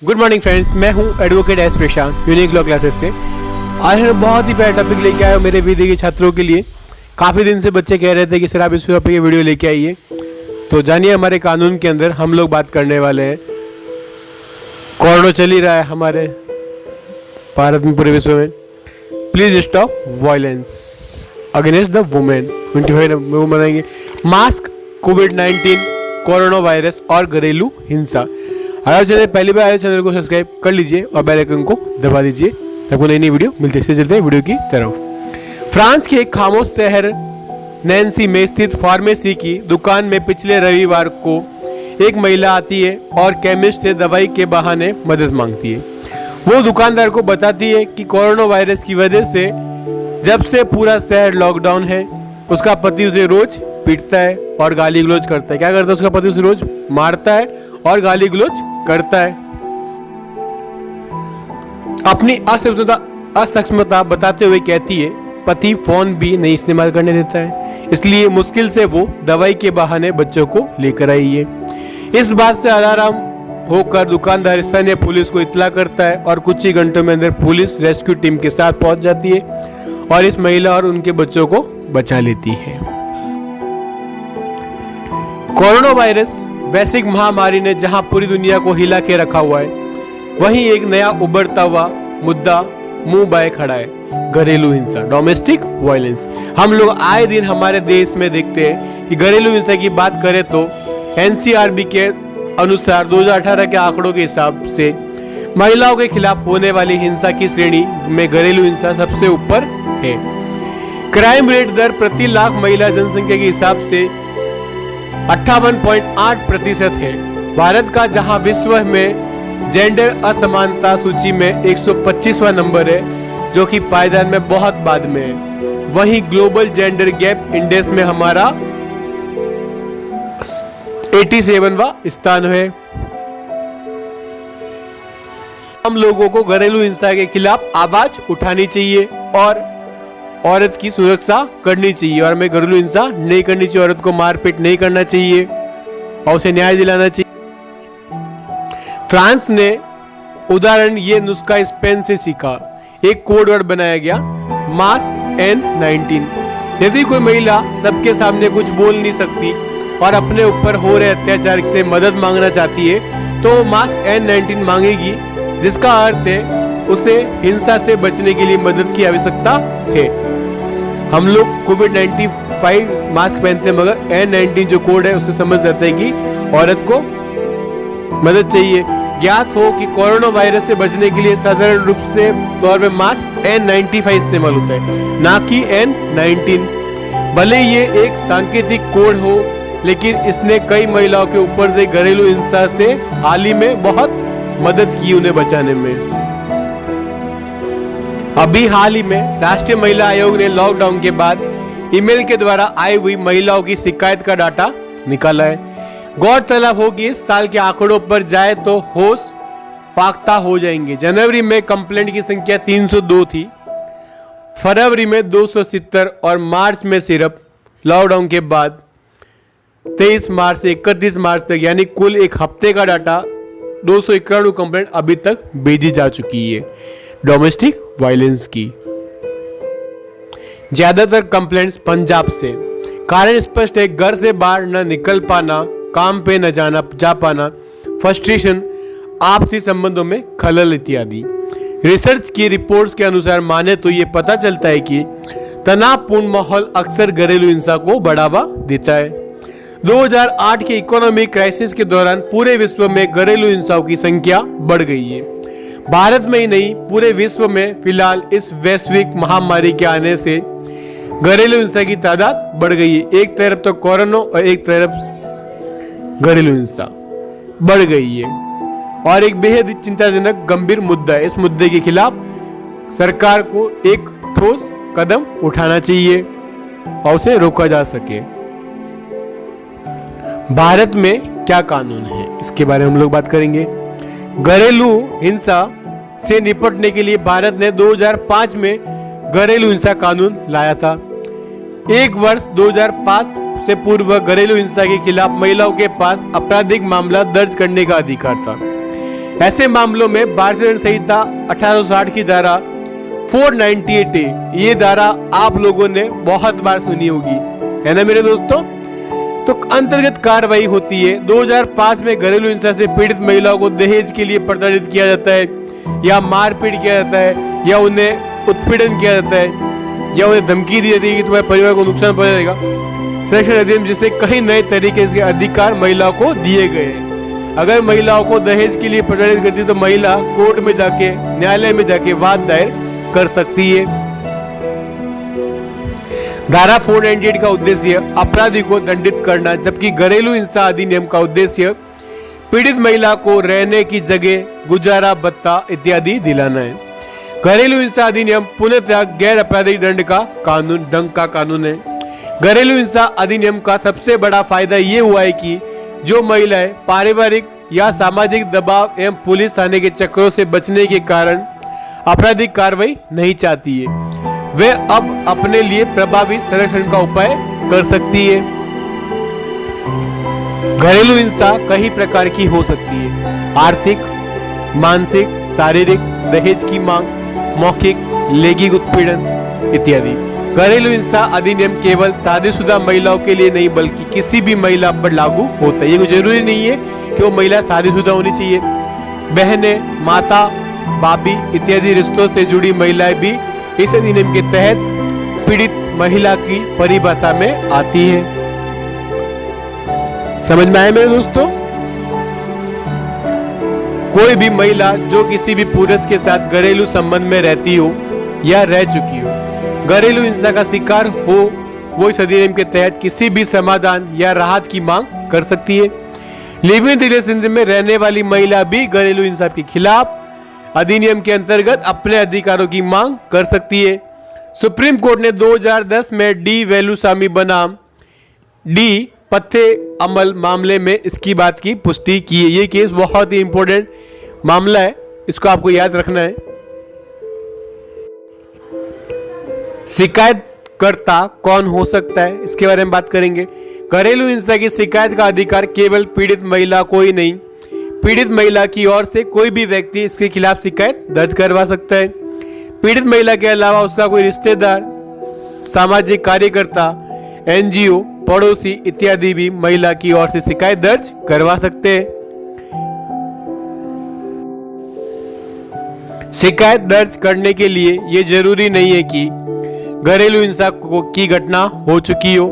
Good morning friends, मैं हूं advocate S प्रशांत unique law classes से। आज हम बहुत ही प्यारा टॉपिक लेके आए हो मेरे विधि के छात्रों के लिए। काफ़ी दिन से बच्चे कह रहे थे कि सर आप इस टॉपिक की वीडियो लेके आइए, तो जानिए हमारे कानून के अंदर हम लोग बात करने वाले हैं। कोरोना चल ही रहा है हमारे भारत में, पूरे विश्व में। Please stop violence against the women 25 वो मनाएंगे। मास्क, कोविड-19, कोरोना वायरस और घरेलू हिंसा। अगर चैनल पहली बार आए चैनल को सब्सक्राइब कर लीजिए और बेल आइकन को दबा दीजिए ताकि नई नई वीडियो मिलती है। चलते हैं वीडियो की तरफ। फ्रांस के एक खामोश शहर नैन्सी में स्थित फार्मेसी की दुकान में पिछले रविवार को एक महिला आती है और केमिस्ट से दवाई के बहाने मदद मांगती है। वो दुकानदार को बताती है कि कोरोना वायरस की वजह से जब से पूरा शहर लॉकडाउन है, उसका पति उसे रोज पीटता है और गाली गलौज करता है। क्या करता है उसका पति? उसे रोज मारता है और गाली गलौज करता है। अपनी असक्षमता बताते हुए कहती है पति फोन भी नहीं इस्तेमाल करने देता है, इसलिए मुश्किल से वो दवाई के बहाने बच्चों को लेकर आई है। इस बात से अलार्म होकर दुकानदार स्थानीय पुलिस को इत्तला करता है और कुछ ही घंटों में अंदर पुलिस रेस्क्यू टीम के साथ पहुंच जाती है और इस महिला और उनके बच्चों को बचा लेती है। कोरोना वायरस वैश्विक महामारी ने जहां पूरी दुनिया को हिला के रखा हुआ है, वहीं एक नया उभरता हुआ मुद्दा मुंह बाए खड़ा है, घरेलू हिंसा, डोमेस्टिक वायलेंस। हम लोग आए दिन हमारे देश में देखते हैं कि घरेलू हिंसा की बात करें तो एनसीआरबी के अनुसार 2018 के आंकड़ों के हिसाब से महिलाओं के खिलाफ होने वाली हिंसा की श्रेणी में घरेलू हिंसा सबसे ऊपर है। क्राइम रेट दर प्रति लाख महिला जनसंख्या के हिसाब से 58.8% है। भारत का जहां विश्व में जेंडर असमानता सूची में 125वां नंबर है, जो कि पायदान में बहुत बाद में है, वहीं ग्लोबल जेंडर गैप इंडेक्स में हमारा 87वां स्थान है। हम लोगों को घरेलू हिंसा के खिलाफ आवाज उठानी चाहिए और औरत की सुरक्षा करनी चाहिए, और हमें घरेलू हिंसा नहीं करनी चाहिए, औरत को मारपीट नहीं करना चाहिए और उसे न्याय दिलाना चाहिए। फ्रांस ने उदाहरण ये नुस्खा स्पेन से सीखा। एक कोड वर्ड बनाया गया, मास्क N19। यदि कोई महिला सबके सामने कुछ बोल नहीं सकती और अपने ऊपर हो रहे अत्याचार से मदद मांगना चाहती है तो वो मास्क N19 मांगेगी, जिसका अर्थ है उसे हिंसा से बचने के लिए मदद की आवश्यकता है। हम लोग कोविड-19 मास्क पहनते हैं, मगर N19 जो कोड है उससे समझ जाते हैं कि औरत को मदद चाहिए। ज्ञात हो कि कोरोना वायरस से बचने के लिए साधारण रूप से तौर पे मास्क N95 इस्तेमाल होता है, ना कि N19। भले ये एक सांकेतिक कोड हो, लेकिन इसने कई महिलाओं के ऊपर से घरेलू हिंसा से हाल ही में बहुत मदद की उन्हें बचाने में। अभी हाल ही में राष्ट्रीय महिला आयोग ने लॉकडाउन के बाद ईमेल के द्वारा आई हुई महिलाओं की शिकायत का डाटा निकाला है। गौरतलब हो कि इस साल के आंकड़ों पर जाए तो होश पाख्ता हो जाएंगे। जनवरी में कंप्लेंट की संख्या 302 थी, फरवरी में 270 और मार्च में सिर्फ लॉकडाउन के बाद 23 मार्च से 31 मार्च तक, यानी कुल एक हफ्ते का डाटा 291 कंप्लेंट अभी तक भेजी जा चुकी है डोमेस्टिक वायलेंस की। ज्यादातर कंप्लेंट्स पंजाब से। कारण स्पष्ट है, घर से बाहर न निकल पाना, काम पे न जा पाना, फ्रस्ट्रेशन, आपसी संबंधों में खलल इत्यादि। रिसर्च की रिपोर्ट्स के अनुसार माने तो ये पता चलता है कि तनावपूर्ण माहौल अक्सर घरेलू हिंसा को बढ़ावा देता है। 2008 के इकोनॉमिक क्राइसिस के दौरान पूरे विश्व में घरेलू हिंसाओं की संख्या बढ़ गई है। भारत में ही नहीं, पूरे विश्व में फिलहाल इस वैश्विक महामारी के आने से घरेलू हिंसा की तादाद बढ़ गई है। एक तरफ तो कोरोना और एक तरफ घरेलू हिंसा बढ़ गई है और एक बेहद चिंताजनक गंभीर मुद्दा है। इस मुद्दे के खिलाफ सरकार को एक ठोस कदम उठाना चाहिए और उसे रोका जा सके। भारत में क्या कानून है, इसके बारे में हम लोग बात करेंगे। घरेलू हिंसा से निपटने के लिए भारत ने 2005 में घरेलू हिंसा कानून लाया था। एक वर्ष 2005 से पूर्व घरेलू हिंसा के खिलाफ महिलाओं के पास आपराधिक मामला दर्ज करने का अधिकार था। ऐसे मामलों में भारतीय दंड संहिता 1860 की धारा 498A, ये धारा आप लोगों ने बहुत बार सुनी होगी, है ना मेरे दोस्तों। तो अंतर्गत कार्रवाई होती है। 2005 में घरेलू हिंसा से पीड़ित महिलाओं को दहेज के लिए प्रताड़ित किया जाता है या मारपीट किया जाता है या उन्हें उत्पीड़न किया जाता है या उन्हें धमकी दी जाती है कि तुम्हारे परिवार को नुकसान पहुंचाएगा, संरक्षण अधिनियम जिससे कई नए तरीके के अधिकार महिलाओं को दिए गए हैं। अगर महिलाओं को दहेज के लिए प्रताड़ित करती है तो महिला कोर्ट में जाके, न्यायालय में जाके वाद दायर कर सकती है। धारा 498 का उद्देश्य अपराधी को दंडित करना, जबकि घरेलू हिंसा अधिनियम का उद्देश्य पीड़ित महिला को रहने की जगह, गुजारा भत्ता इत्यादि दिलाना है। घरेलू हिंसा अधिनियम पूर्णतः गैर आपराधिक दंड का कानून है। घरेलू हिंसा अधिनियम का सबसे बड़ा फायदा ये हुआ है कि जो महिलाएं पारिवारिक या सामाजिक दबाव एवं पुलिस थाने के चक्रों से बचने के कारण आपराधिक कार्रवाई नहीं चाहती है, वे अब अपने लिए प्रभावी संरक्षण का उपाय कर सकती है। घरेलू हिंसा कई प्रकार की हो सकती है: आर्थिक, मानसिक, शारीरिक, दहेज की मांग, मौखिक, लैंगिक उत्पीड़न इत्यादि। घरेलू हिंसा अधिनियम केवल शादीशुदा महिलाओं के लिए नहीं बल्कि किसी भी महिला पर लागू होता है। ये जरूरी नहीं है कि वो महिला शादीशुदा होनी चाहिए। बहनें, माता, भाभी इत्यादि रिश्तों से जुड़ी महिलाएं भी इस अधिनियम के तहत पीड़ित महिला की परिभाषा में आती है। समझ में आया मेरे दोस्तों? कोई भी महिला जो किसी भी पुरुष के साथ घरेलू संबंध में रहती हो या रह चुकी हो, घरेलू हिंसा का शिकार हो, वो इस अधिनियम के तहत किसी भी समाधान या राहत की मांग कर सकती है। लिव इन रिलेशनशिप में रहने वाली महिला भी घरेलू हिंसा के खिलाफ अधिनियम के अंतर्गत अपने अधिकारों की मांग कर सकती है। सुप्रीम कोर्ट ने 2010 में डी वेलुस्वामी बनाम डी पत्थे अमल मामले में इसकी बात की पुष्टि की है। ये केस बहुत ही इंपॉर्टेंट मामला है, इसको आपको याद रखना है। शिकायतकर्ता कौन हो सकता है, इसके बारे में बात करेंगे। घरेलू हिंसा की शिकायत का अधिकार केवल पीड़ित महिला को ही नहीं, पीड़ित महिला की ओर से कोई भी व्यक्ति इसके खिलाफ शिकायत दर्ज करवा सकता है। पीड़ित महिला के अलावा उसका कोई रिश्तेदार, सामाजिक कार्यकर्ता, एनजीओ, पड़ोसी इत्यादि भी महिला की ओर से शिकायत दर्ज करवा सकते हैं। शिकायत दर्ज करने के लिए यह जरूरी नहीं है कि घरेलू हिंसा की घटना हो चुकी हो।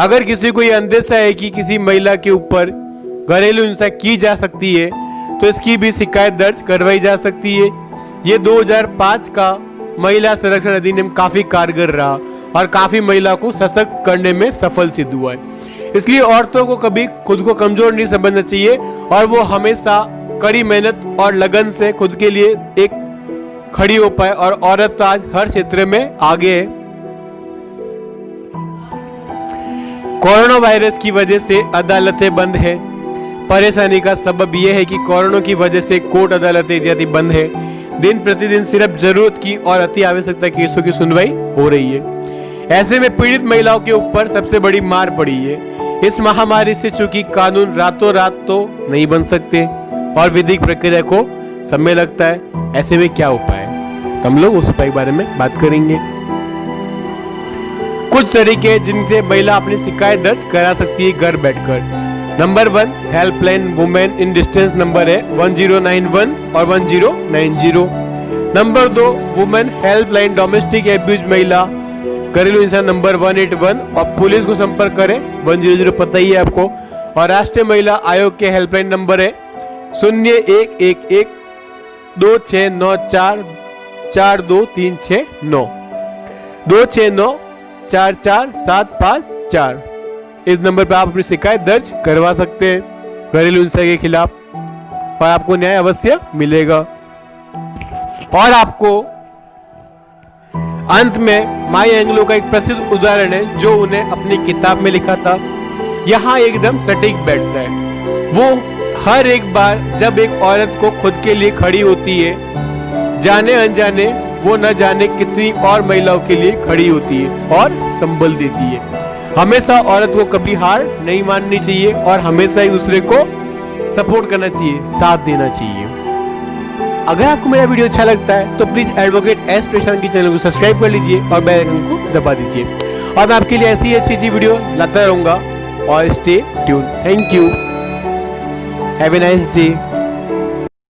अगर किसी को यह अंदेशा है कि किसी महिला के ऊपर घरेलू हिंसा की जा सकती है तो इसकी भी शिकायत दर्ज करवाई जा सकती है। ये 2005 का महिला संरक्षण अधिनियम काफी कारगर रहा और काफी महिला को सशक्त करने में सफल सिद्ध हुआ है। इसलिए औरतों को कभी खुद को कमजोर नहीं समझना चाहिए और वो हमेशा कड़ी मेहनत और लगन से खुद के लिए एक खड़ी हो पाए, और औरत तो आज हर क्षेत्र में आगे है। कोरोना वायरस की वजह से अदालतें बंद है। परेशानी का सबब यह है कि कोरोना की वजह से कोर्ट अदालतें इत्यादि बंद है। दिन प्रतिदिन सिर्फ जरूरत की और अति आवश्यकता केसों की सुनवाई हो रही है। ऐसे में पीड़ित महिलाओं के ऊपर सबसे बड़ी मार पड़ी है। इस महामारी से चूंकि कानून रातों रात तो नहीं बन सकते और विधिक प्रक्रिया को समय लगता है, ऐसे में क्या उपाय है, हम लोग उस उपाय के बारे में बात करेंगे। कुछ तरीके जिनसे महिला अपनी शिकायत दर्ज करा सकती है घर बैठकर। Number 1, helpline women in distance number है 1091 और 1090। Number 2, women helpline domestic abuse महिला घरेलू हिंसा नंबर 181, और पुलिस को संपर्क करें 100, पता ही है आपको। और राष्ट्रीय महिला आयोग के हेल्पलाइन नंबर है 0111 2694 42369 269 44754। इस नंबर पर आप अपनी शिकायत दर्ज करवा सकते हैं घरेलू हिंसा के खिलाफ और आपको न्याय अवश्य मिलेगा। और आपको अंत में माई एंग्लो का एक प्रसिद्ध उदाहरण है जो उन्हें अपनी किताब में लिखा था। यहाँ एकदम सटीक बैठता है। वो हर एक बार जब एक औरत को खुद के लिए खड़ी होती है, जाने अनजाने वो न जाने कितनी और महिलाओं के लिए खड़ी होती है और संबल देती है। हमेशा औरत को कभी हार नहीं माननी चाहिए और हमेशा एक दूसरे को सपोर्ट करना चाहिए, साथ देना चाहिए। अगर आपको मेरा वीडियो अच्छा लगता है तो प्लीज एडवोकेट एस प्रशांत की चैनल को सब्सक्राइब कर लीजिए और बेल आइकन को दबा दीजिए, और मैं आपके लिए ऐसी ही अच्छी वीडियो लाता रहूंगा। और stay tune. Thank you. Have a nice day.